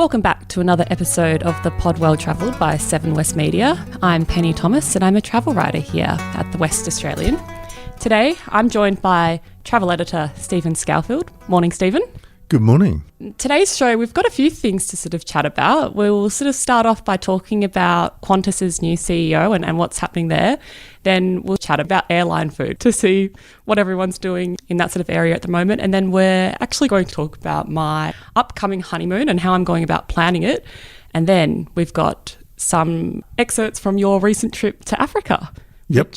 Welcome back to another episode of the Pod Well Travelled by Seven West Media. I'm Penny Thomas and I'm a travel writer here at the West Australian. Today I'm joined by Travel Editor Stephen Scourfield. Morning, Stephen. Good morning. Today's show, we've got a few things to sort of chat about. We'll sort of start off by talking about Qantas's new CEO and what's happening there. Then we'll chat about airline food to see what everyone's doing in that sort of area at the moment. And then we're actually going to talk about my upcoming honeymoon and how I'm going about planning it. And then we've got some excerpts from your recent trip to Africa. Yep.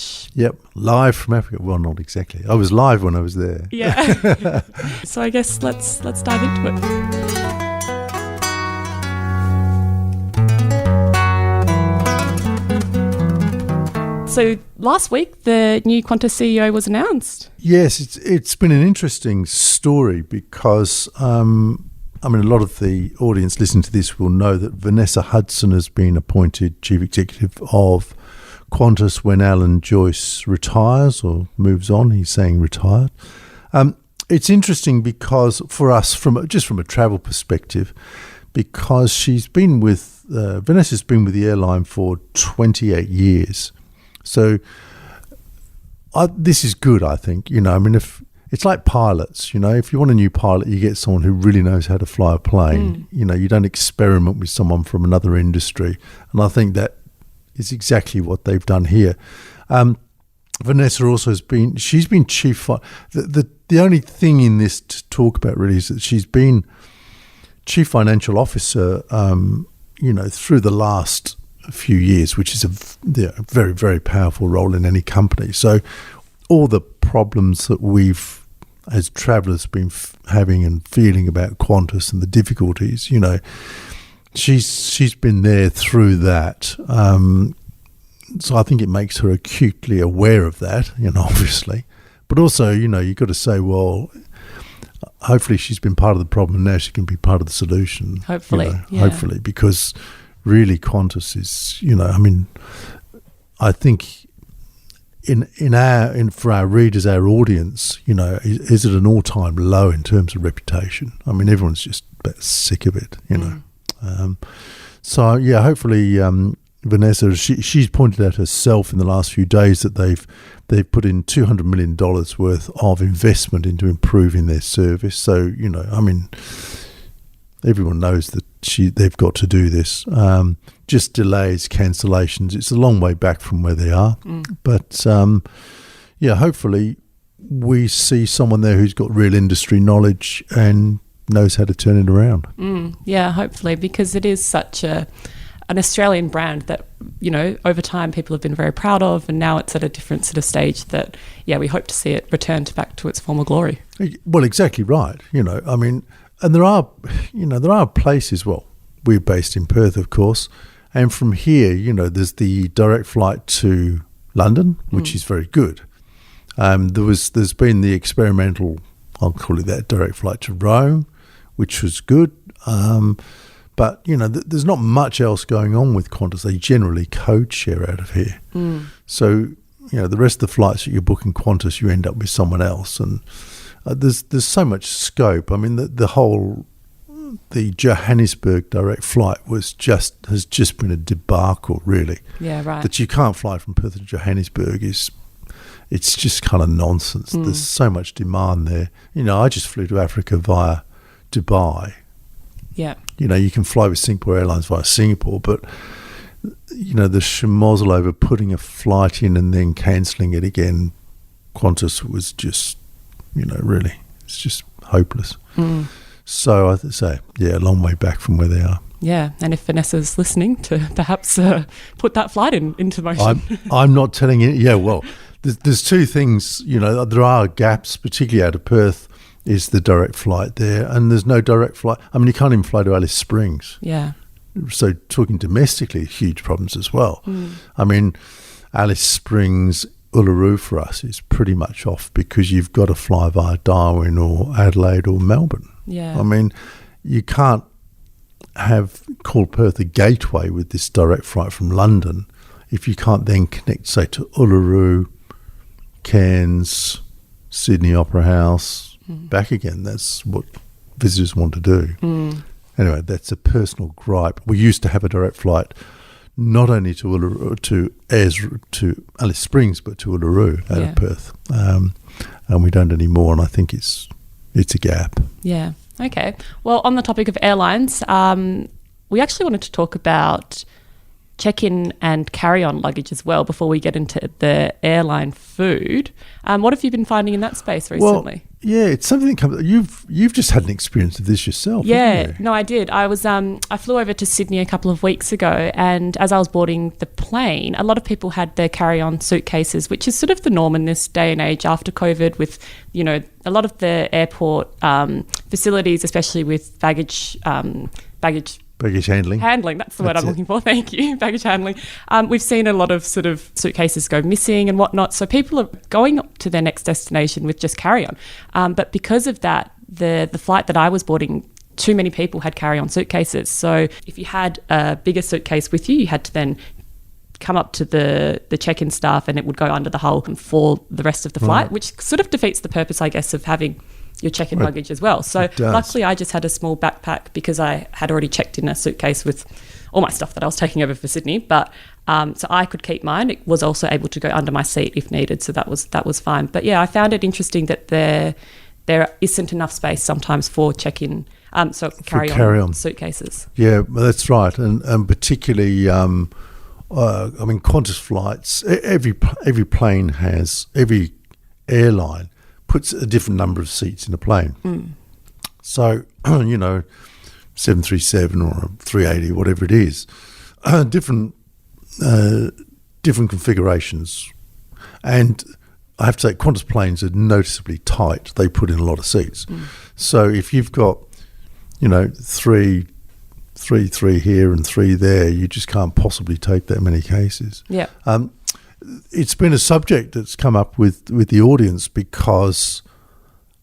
Live from Africa. Well, not exactly. I was live when I was there. Yeah. So I guess let's dive into it. So last week, the new Qantas CEO was announced. Yes, it's been an interesting story because, a lot of the audience listening to this will know that Vanessa Hudson has been appointed Chief Executive of Qantas when Alan Joyce retires or moves on. He's saying retired. It's interesting because for us, from a travel perspective, because she's been with Vanessa's been with the airline for 28 years. So this is good, I think. If it's like pilots, if you want a new pilot, you get someone who really knows how to fly a plane. You don't experiment with someone from another industry, and I think that is exactly what they've done here. Vanessa also she's been chief. The only thing in this to talk about really is that she's been chief financial officer, through the last few years, which is a very, very powerful role in any company. So all the problems that we've, as travellers, been having and feeling about Qantas and the difficulties, she's been there through that. So I think it makes her acutely aware of that, obviously. But also, you've got to say, well, hopefully she's been part of the problem and now she can be part of the solution. Hopefully, Hopefully, because really Qantas is, I think for our readers, our audience, is at an all-time low in terms of reputation. Everyone's just about sick of it, Hopefully Vanessa, she's pointed out herself in the last few days that they've put in $200 million worth of investment into improving their service. So, everyone knows that they've got to do this. Just delays, cancellations. It's a long way back from where they are. But, hopefully we see someone there who's got real industry knowledge and knows how to turn it around. Yeah, hopefully, because it is such an Australian brand that, over time people have been very proud of, and now it's at a different sort of stage that, we hope to see it returned back to its former glory. Well, exactly right. And there are places, we're based in Perth, of course, and from here, there's the direct flight to London, which is very good. There's been the experimental, I'll call it that, direct flight to Rome, which was good. But, there's not much else going on with Qantas. They generally code share out of here. So, the rest of the flights that you book in Qantas, you end up with someone else. And there's so much scope. The Johannesburg direct flight has just been a debacle, really. Yeah, right. That you can't fly from Perth to Johannesburg it's just kind of nonsense. There's so much demand there. I just flew to Africa via Dubai. Yeah. You can fly with Singapore Airlines via Singapore, but, the schmozzle over putting a flight in and then cancelling it again, Qantas was just, really, it's just hopeless. So I say, a long way back from where they are. Yeah, and if Vanessa's listening, to perhaps put that flight into motion. I'm not telling you. Yeah, well, there's two things, there are gaps, particularly out of Perth, is the direct flight there, and there's no direct flight. You can't even fly to Alice Springs. Yeah. So talking domestically, huge problems as well. Alice Springs, Uluru for us is pretty much off because you've got to fly via Darwin or Adelaide or Melbourne. Yeah. You can't call Perth a gateway with this direct flight from London if you can't then connect, say, to Uluru, Cairns, Sydney Opera House, back again. That's what visitors want to do. Anyway, that's a personal gripe. We used to have a direct flight not only to Alice Springs, but to Uluru out of Perth. And we don't anymore, and I think it's a gap. Yeah. Okay. Well, on the topic of airlines, we actually wanted to talk about check-in and carry-on luggage as well before we get into the airline food. What have you been finding in that space recently? Well, yeah, it's something that comes. You've just had an experience of this yourself. Yeah, haven't you? no, I did. I flew over to Sydney a couple of weeks ago, and as I was boarding the plane, a lot of people had their carry-on suitcases, which is sort of the norm in this day and age after COVID. With a lot of the airport facilities, especially with baggage handling, that's the word I'm looking for. Thank you. Baggage handling. We've seen a lot of sort of suitcases go missing and whatnot. So people are going to their next destination with just carry-on. But because of that, the flight that I was boarding, too many people had carry-on suitcases. So if you had a bigger suitcase with you, you had to then come up to the check-in staff and it would go under the hull for the rest of the flight, which sort of defeats the purpose, I guess, of having your check-in luggage as well. So luckily I just had a small backpack because I had already checked in a suitcase with all my stuff that I was taking over for Sydney. But so I could keep mine. It was also able to go under my seat if needed. So that was fine. But yeah, I found it interesting that there isn't enough space sometimes for check-in, carry-on suitcases. Yeah, that's right. And particularly, Qantas flights, every plane has, every airline puts a different number of seats in a plane. So, 737 or a 380, whatever it is, different configurations. And I have to say, Qantas planes are noticeably tight. They put in a lot of seats. So if you've got, three here and three there, you just can't possibly take that many cases. Yeah. It's been a subject that's come up with the audience because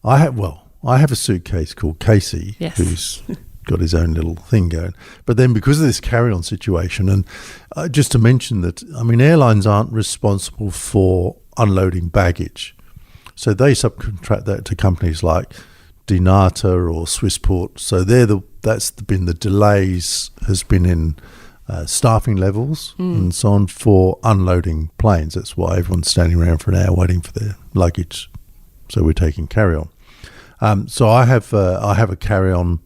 I have a suitcase called Casey, who's got his own little thing going. But then because of this carry-on situation, and just to mention that, airlines aren't responsible for unloading baggage. So they subcontract that to companies like Dinata or Swissport. So that's been the delays has been in staffing levels and so on for unloading planes. That's why everyone's standing around for an hour waiting for their luggage. So we're taking carry-on. So I have a carry-on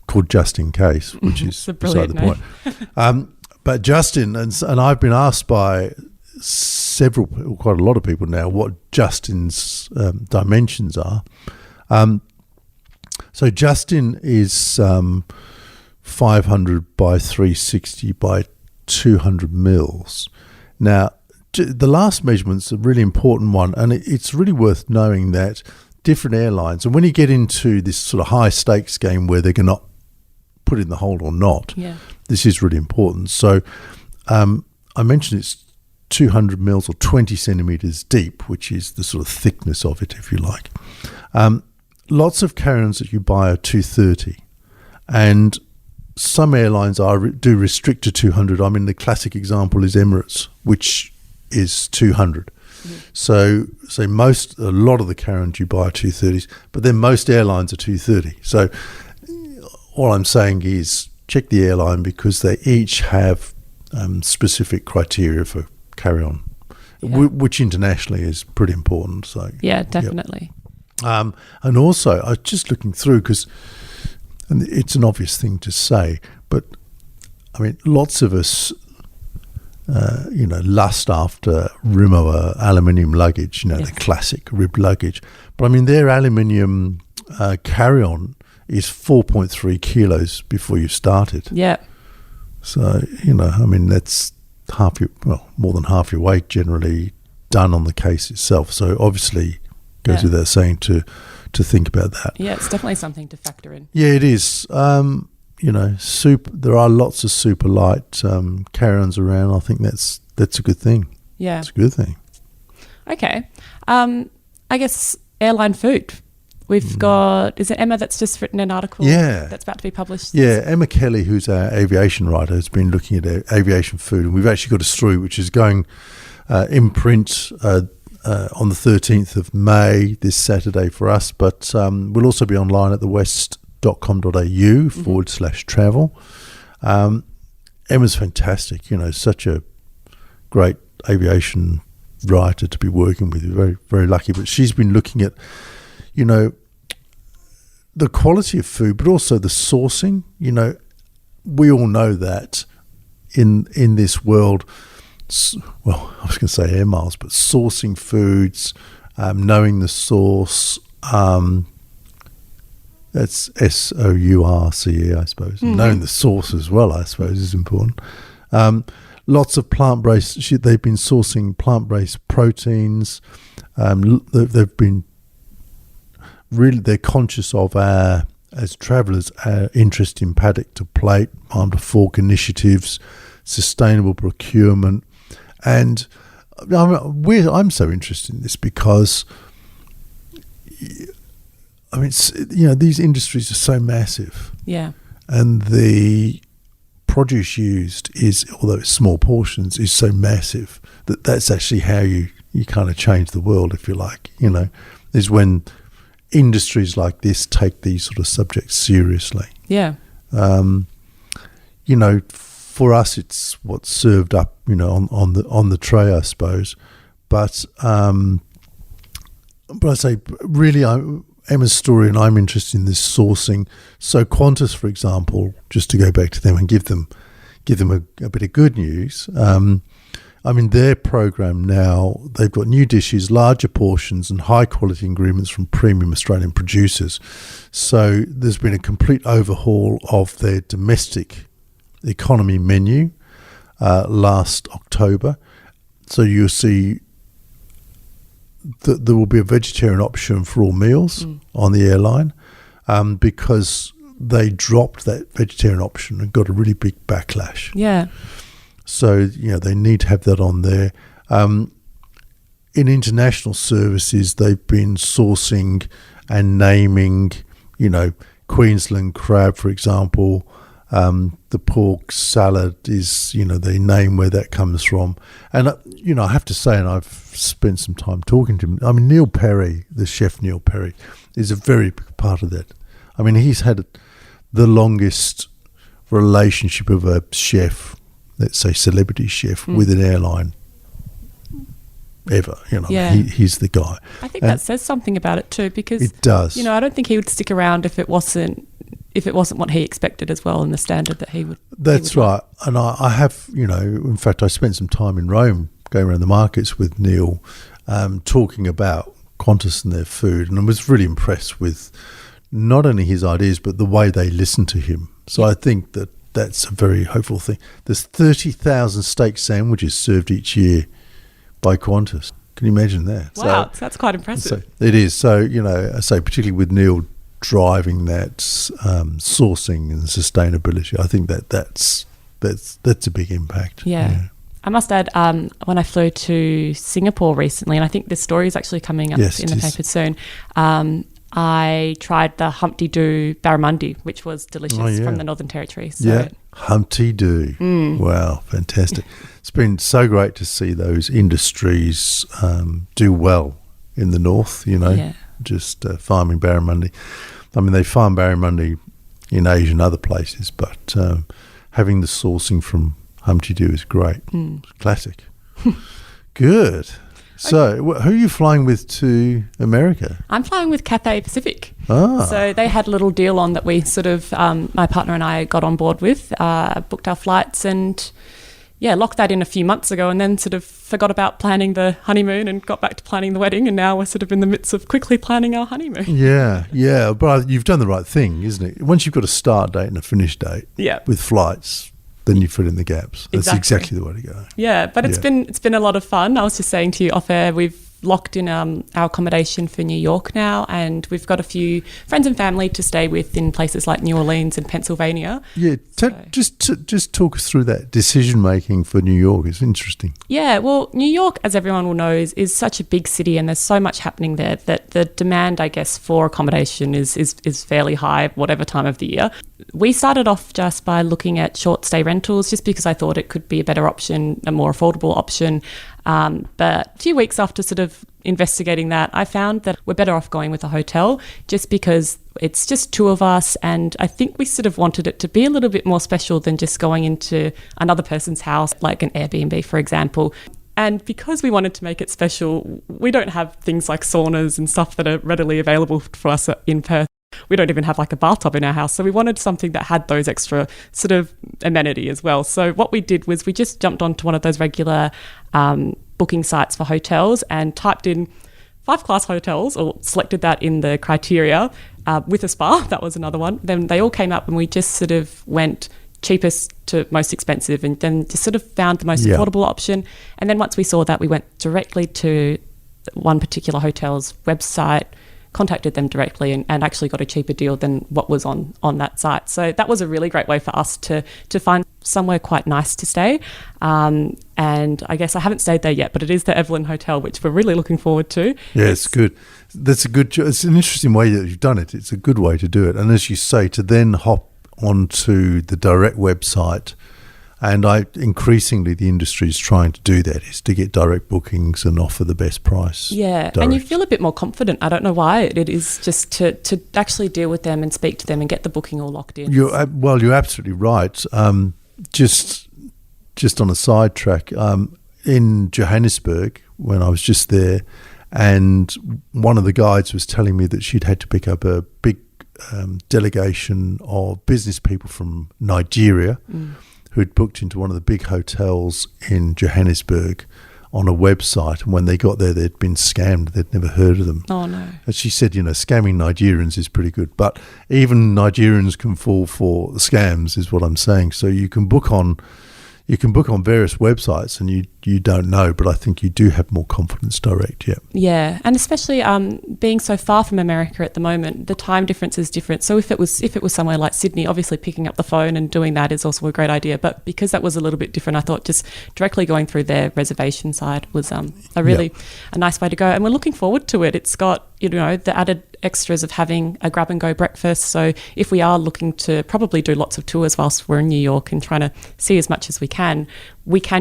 called Just In Case, which is beside the point. But Justin, and I've been asked by quite a lot of people now what Justin's dimensions are. So Justin is 500 by 360 by 200 mils. Now, the last measurement's a really important one, and it's really worth knowing that different airlines, and when you get into this sort of high stakes game where they're going to put in the hole or not, this is really important. So I mentioned it's 200 mils or 20 centimetres deep, which is the sort of thickness of it, if you like. Lots of carry-ons that you buy are 230, and some airlines do restrict to 200. The classic example is Emirates, which is 200. So a lot of the carry-ons you buy are 230s, but then most airlines are 230. So all I'm saying is check the airline because they each have specific criteria for carry-on, which internationally is pretty important. So yeah, definitely. And also, I was just looking through and it's an obvious thing to say, but lots of us, lust after Rimowa aluminium luggage, the classic ribbed luggage. But their aluminium carry-on is 4.3 kilos before you started. Yeah. So, that's more than half your weight generally done on the case itself. So obviously goes without saying to think about that. Yeah, it's definitely something to factor in. Yeah, it is. There are lots of super light carry-ons around. I think that's a good thing. Yeah. It's a good thing. Okay. I guess airline food. We've got, is it Emma that's just written an article that's about to be published? Yeah, Emma Kelly, who's our aviation writer, has been looking at aviation food, and we've actually got a story which is going in print on the 13th of May, this Saturday for us, but we'll also be online at the West qantas.com.au/travel. Emma's fantastic, such a great aviation writer to be working with. Very, very lucky. But she's been looking at, the quality of food, but also the sourcing. We all know that in this world, well, I was going to say air miles, but sourcing foods, knowing the source, that's SOURCE, I suppose. Mm-hmm. Knowing the source as well, I suppose, is important. Lots of plant-based. They've been sourcing plant-based proteins. They've been they're conscious of as travellers, our interest in paddock to plate, farm to fork initiatives, sustainable procurement, and I'm so interested in this because these industries are so massive. Yeah. And the produce used is, although it's small portions, is so massive that's actually how you kind of change the world, if you like, is when industries like this take these sort of subjects seriously. Yeah. For us, it's what's served up, on the tray, I suppose. But I say, really, Emma's story, and I'm interested in this sourcing. So Qantas, for example, just to go back to them and give them a bit of good news. Their program now, they've got new dishes, larger portions, and high quality ingredients from premium Australian producers. So there's been a complete overhaul of their domestic economy menu last October. So you'll see that there will be a vegetarian option for all meals on the airline, because they dropped that vegetarian option and got a really big backlash. Yeah. So, they need to have that on there. In international services, they've been sourcing and naming, Queensland crab, for example. The pork salad is, they name where that comes from. And, I have to say, and I've spent some time talking to him, Neil Perry, the chef Neil Perry, is a very big part of that. He's had the longest relationship of a chef, let's say celebrity chef, with an airline ever. Yeah. He's the guy. I think that says something about it too, because it does. I don't think he would stick around if it wasn't what he expected as well, and the standard that he would. That's right. And I have, in fact, I spent some time in Rome going around the markets with Neil, talking about Qantas and their food, and I was really impressed with not only his ideas but the way they listen to him. So I think that's a very hopeful thing. There's 30,000 steak sandwiches served each year by Qantas. Can you imagine that? Wow, that's quite impressive. So it is. So, I say particularly with Neil driving that sourcing and sustainability, I think that's a big impact. Yeah. I must add, when I flew to Singapore recently, and I think this story is actually coming up in the paper soon, I tried the Humpty Doo barramundi, which was delicious from the Northern Territory. So. Humpty Doo. Wow, fantastic. It's been so great to see those industries do well in the north, just farming barramundi. They farm barramundi in Asia and other places, but having the sourcing from Humpty Doo is great. Classic. Good. So, who are you flying with to America? I'm flying with Cathay Pacific. Ah. So they had a little deal on that we sort of, my partner and I got on board with, booked our flights and, locked that in a few months ago, and then sort of forgot about planning the honeymoon and got back to planning the wedding, and now we're sort of in the midst of quickly planning our honeymoon. Yeah. But you've done the right thing, isn't it? Once you've got a start date and a finish date with flights, then you fill in the gaps. That's exactly the way to go. Yeah, but it's been a lot of fun. I was just saying to you off air, we've locked in our accommodation for New York now, and we've got a few friends and family to stay with in places like New Orleans and Pennsylvania. Yeah, just talk us through that decision making for New York. It's interesting. Yeah, well, New York, as everyone will know, is such a big city, and there's so much happening there that the demand, I guess, for accommodation is fairly high, whatever time of the year. We started off just by looking at short stay rentals, just because I thought it could be a better option, a more affordable option. But a few weeks after sort of investigating that, I found that we're better off going with a hotel, just because It's just two of us, and I think we sort of wanted it to be a little bit more special than just going into another person's house, like an Airbnb, for example. And because we wanted to make it special, we don't have things like saunas and stuff that are readily available for us in Perth. We don't even have like a bathtub in our house. So we wanted something that had those extra sort of amenity as well. So what we did was we just jumped onto one of those regular booking sites for hotels and typed in 5-class hotels, or selected that in the criteria, with a spa. That was another one. Then they all came up and we just sort of went cheapest to most expensive, and then just sort of found the most affordable option. And then once we saw that, we went directly to one particular hotel's website, contacted them directly, and actually got a cheaper deal than what was on that site. So that was a really great way for us to find somewhere quite nice to stay. And I guess I haven't stayed there yet, but it is the Evelyn Hotel, which we're really looking forward to. Yeah, it's good. That's a good. It's an interesting way that you've done it. It's a good way to do it. And as you say, to then hop onto the direct website, and increasingly the industry is trying to do that, is to get direct bookings and offer the best price. Yeah, direct. And you feel a bit more confident. I don't know why. It is just to actually deal with them and speak to them and get the booking all locked in. You're absolutely right. Just on a sidetrack, in Johannesburg, when I was just there, and one of the guides was telling me that she'd had to pick up a big delegation of business people from Nigeria who'd booked into one of the big hotels in Johannesburg on a website, and when they got there, they'd been scammed. They'd never heard of them. Oh, no. And she said, scamming Nigerians is pretty good, but even Nigerians can fall for scams, is what I'm saying. So you can book on various websites, and you don't know, but I think you do have more confidence direct. Yeah, and especially being so far from America at the moment, the time difference is different. So if it was somewhere like Sydney, obviously picking up the phone and doing that is also a great idea. But because that was a little bit different, I thought just directly going through their reservation side was a nice way to go. And we're looking forward to it. It's got the added extras of having a grab and go breakfast. So if we are looking to probably do lots of tours whilst we're in New York and trying to see as much as we can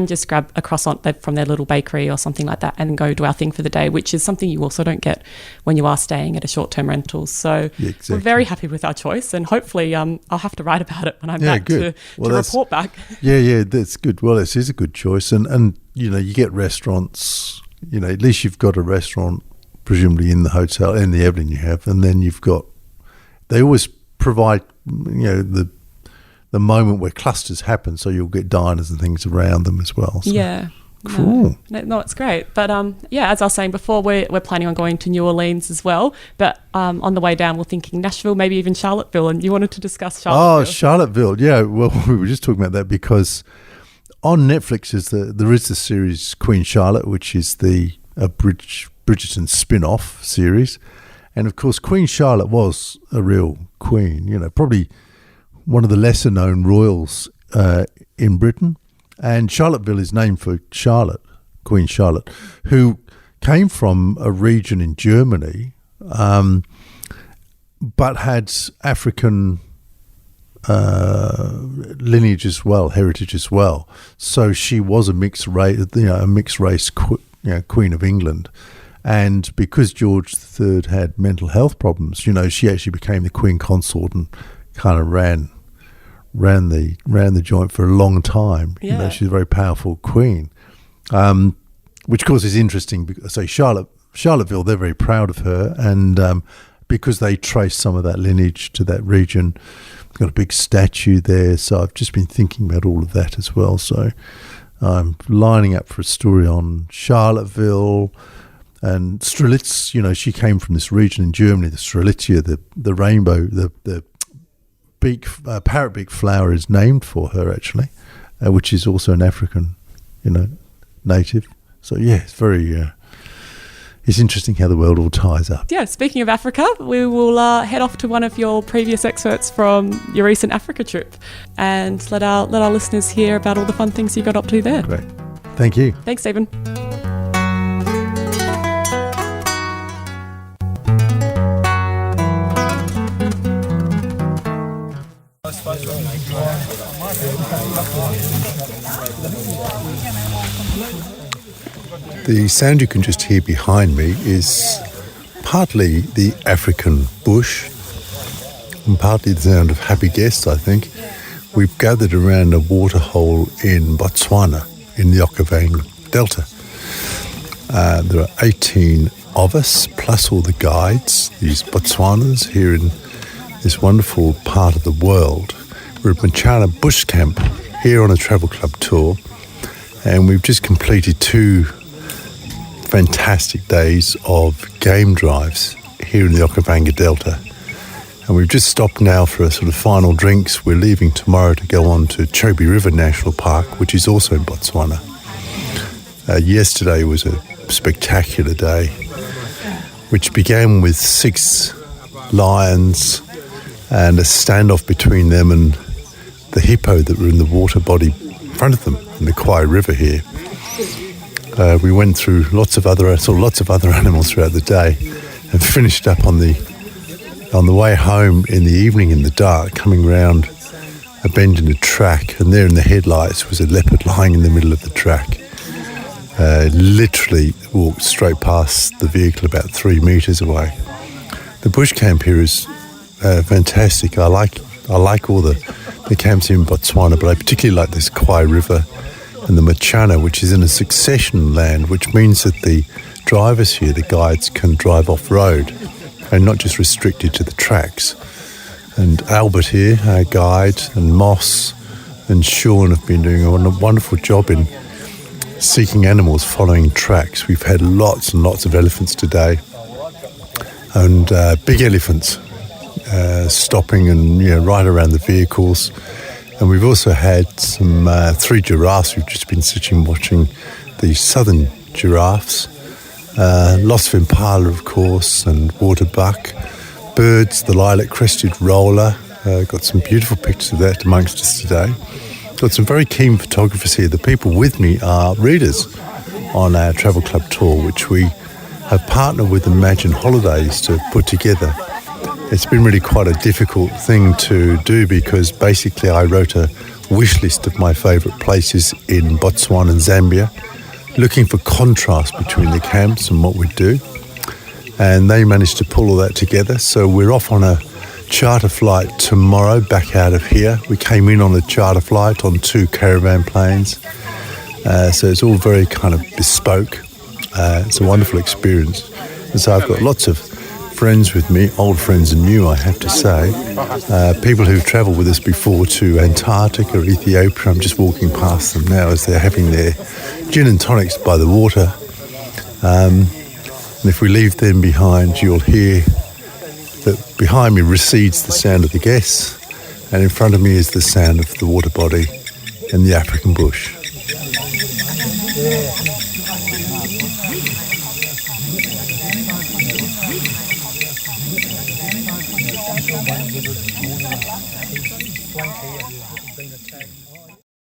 just grab a croissant from their little bakery or something like that and go do our thing for the day, which is something you also don't get when you are staying at a short-term rental. So we're very happy with our choice, and hopefully I'll have to write about it when I'm back to report back. Yeah, that's good. Well, this is a good choice. And you get restaurants, at least you've got a restaurant presumably in the hotel, in the Evelyn you have, and then they always provide, the moment where clusters happen, so you'll get diners and things around them as well. So. Yeah. Cool. No, it's great. But as I was saying before, we're planning on going to New Orleans as well. But on the way down, we're thinking Nashville, maybe even Charlottesville. And you wanted to discuss Charlottesville. Oh, Charlottesville. Yeah, well, we were just talking about that because on Netflix there is the series Queen Charlotte, which is the Bridgerton spin-off series. And of course, Queen Charlotte was a real queen, probably one of the lesser known royals in Britain. And Charlottesville is named for Charlotte, Queen Charlotte, who came from a region in Germany, but had African lineage as well, heritage as well. So she was a mixed race Queen of England. And because George III had mental health problems, she actually became the Queen Consort and kind of ran the joint for a long time. Yeah. She's a very powerful queen, which of course is interesting because Charlottesville, they're very proud of her, and because they trace some of that lineage to that region, they've got a big statue there. So I've just been thinking about all of that as well. So I'm lining up for a story on Charlottesville. And Strelitz, she came from this region in Germany, the Strelitzia, the rainbow, the parrot beak flower is named for her actually, which is also an African, native. So yeah, it's very, it's interesting how the world all ties up. Yeah, speaking of Africa, we will head off to one of your previous excerpts from your recent Africa trip and let our listeners hear about all the fun things you got up to there. Great. Thank you. Thanks, Stephen. The sound you can just hear behind me is partly the African bush, and partly the sound of happy guests, I think, we've gathered around a waterhole in Botswana, in the Okavango Delta. There are 18 of us, plus all the guides, these Botswanans here in this wonderful part of the world. We're at Machana Bush Camp here on a travel club tour, and we've just completed 2 fantastic days of game drives here in the Okavango Delta. And we've just stopped now for a sort of final drinks. We're leaving tomorrow to go on to Chobe River National Park, which is also in Botswana. Yesterday was a spectacular day, which began with 6 lions and a standoff between them and the hippo that were in the water body in front of them in the Kwai River here. We went through lots of other animals throughout the day, and finished up on the way home in the evening in the dark, coming round a bend in a track, and there in the headlights was a leopard lying in the middle of the track. Literally walked straight past the vehicle about 3 metres away. The bush camp here is fantastic. I like all the camps in Botswana, but I particularly like this Kwai River and the Machana, which is in a succession land, which means that the drivers here, the guides, can drive off-road and not just restricted to the tracks. And Albert here, our guide, and Moss and Sean have been doing a wonderful job in seeking animals following tracks. We've had lots and lots of elephants today, and big elephants stopping and right around the vehicles. And we've also had some 3 giraffes. We've just been sitting watching the southern giraffes. Lots of impala, of course, and water buck. Birds, the lilac-crested roller. Got some beautiful pictures of that amongst us today. Got some very keen photographers here. The people with me are readers on our travel club tour, which we have partnered with Imagine Holidays to put together. It's been really quite a difficult thing to do, because basically I wrote a wish list of my favourite places in Botswana and Zambia, looking for contrast between the camps and what we do. And they managed to pull all that together. So we're off on a charter flight tomorrow back out of here. We came in on a charter flight on 2 caravan planes. So it's all very kind of bespoke. It's a wonderful experience. And so I've got lots of friends with me, old friends and new, I have to say. People who've travelled with us before to Antarctica or Ethiopia. I'm just walking past them now as they're having their gin and tonics by the water. And if we leave them behind, you'll hear that behind me recedes the sound of the guests, and in front of me is the sound of the water body in the African bush.